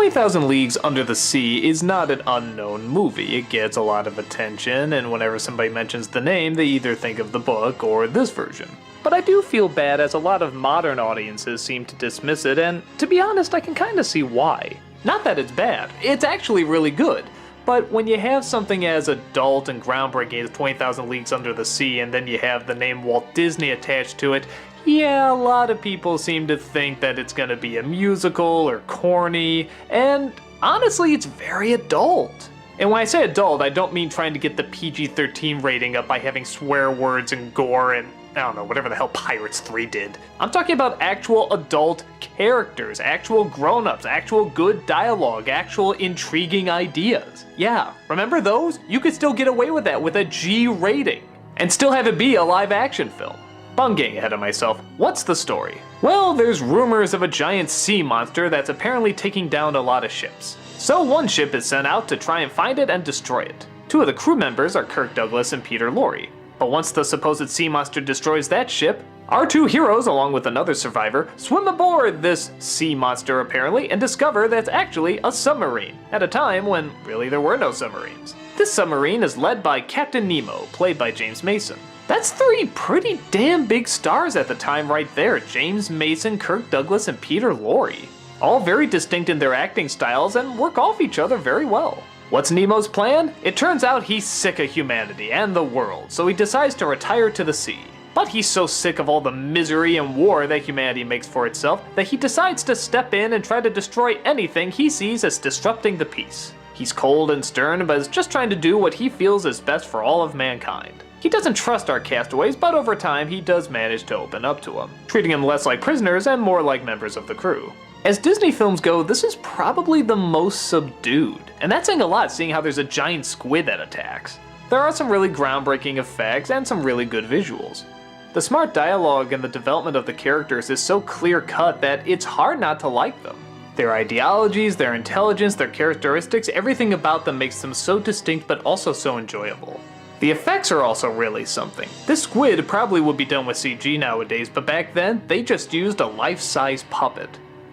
20,000 Leagues Under the Sea is not an unknown movie. It gets a lot of attention, and whenever somebody mentions the name, they either think of the book or this version. But I do feel bad as a lot of modern audiences seem to dismiss it, and to be honest, I can kinda see why. Not that it's bad, it's actually really good. But when you have something as adult and groundbreaking as 20,000 Leagues Under the Sea, and then you have the name Walt Disney attached to it, yeah, a lot of people seem to think that it's gonna be a musical or corny, and honestly, it's very adult. And when I say adult, I don't mean trying to get the PG-13 rating up by having swear words and gore and, I don't know, whatever the hell Pirates 3 did. I'm talking about actual adult characters, actual grown-ups, actual good dialogue, actual intriguing ideas. Yeah, remember those? You could still get away with that with a G rating, and still have it be a live-action film. But I'm getting ahead of myself. What's the story? Well, there's rumors of a giant sea monster that's apparently taking down a lot of ships. So one ship is sent out to try and find it and destroy it. Two of the crew members are Kirk Douglas and Peter Lorre. But once the supposed sea monster destroys that ship, our two heroes, along with another survivor, swim aboard this sea monster apparently and discover that it's actually a submarine, at a time when really there were no submarines. This submarine is led by Captain Nemo, played by James Mason. That's three pretty damn big stars at the time right there, James Mason, Kirk Douglas, and Peter Lorre. All very distinct in their acting styles and work off each other very well. What's Nemo's plan? It turns out he's sick of humanity and the world, so he decides to retire to the sea. But he's so sick of all the misery and war that humanity makes for itself that he decides to step in and try to destroy anything he sees as disrupting the peace. He's cold and stern, but is just trying to do what he feels is best for all of mankind. He doesn't trust our castaways, but over time he does manage to open up to them, treating them less like prisoners and more like members of the crew. As Disney films go, this is probably the most subdued, and that's saying a lot seeing how there's a giant squid that attacks. There are some really groundbreaking effects and some really good visuals. The smart dialogue and the development of the characters is so clear-cut that it's hard not to like them. Their ideologies, their intelligence, their characteristics, everything about them makes them so distinct but also so enjoyable. The effects are also really something. This squid probably would be done with CG nowadays, but back then, they just used a life-size puppet.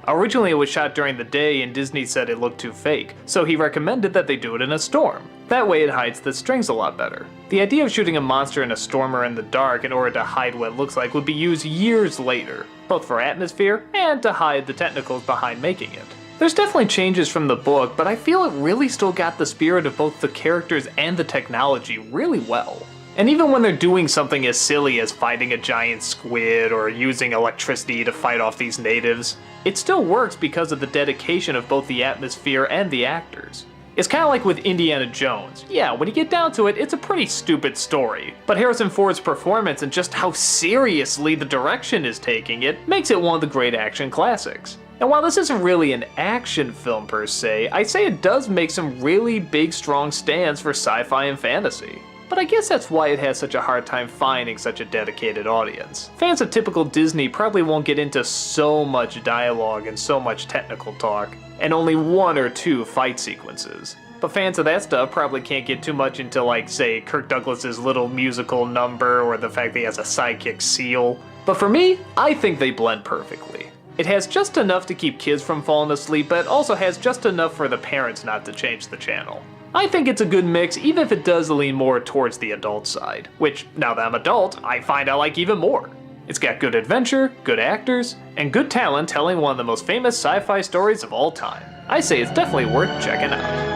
Originally it was shot during the day and Disney said it looked too fake, so he recommended that they do it in a storm. That way it hides the strings a lot better. The idea of shooting a monster in a storm or in the dark in order to hide what it looks like would be used years later, both for atmosphere and to hide the technicals behind making it. There's definitely changes from the book, but I feel it really still got the spirit of both the characters and the technology really well. And even when they're doing something as silly as fighting a giant squid or using electricity to fight off these natives, it still works because of the dedication of both the atmosphere and the actors. It's kinda like with Indiana Jones. Yeah, when you get down to it, it's a pretty stupid story, but Harrison Ford's performance and just how seriously the direction is taking it makes it one of the great action classics. And while this isn't really an action film per se, I'd say it does make some really big strong stands for sci-fi and fantasy. But I guess that's why it has such a hard time finding such a dedicated audience. Fans of typical Disney probably won't get into so much dialogue and so much technical talk, and only one or two fight sequences. But fans of that stuff probably can't get too much into, like, say, Kirk Douglas's little musical number or the fact that he has a sidekick seal. But for me, I think they blend perfectly. It has just enough to keep kids from falling asleep, but also has just enough for the parents not to change the channel. I think it's a good mix, even if it does lean more towards the adult side, which, now that I'm adult, I find I like even more. It's got good adventure, good actors, and good talent telling one of the most famous sci-fi stories of all time. I say it's definitely worth checking out.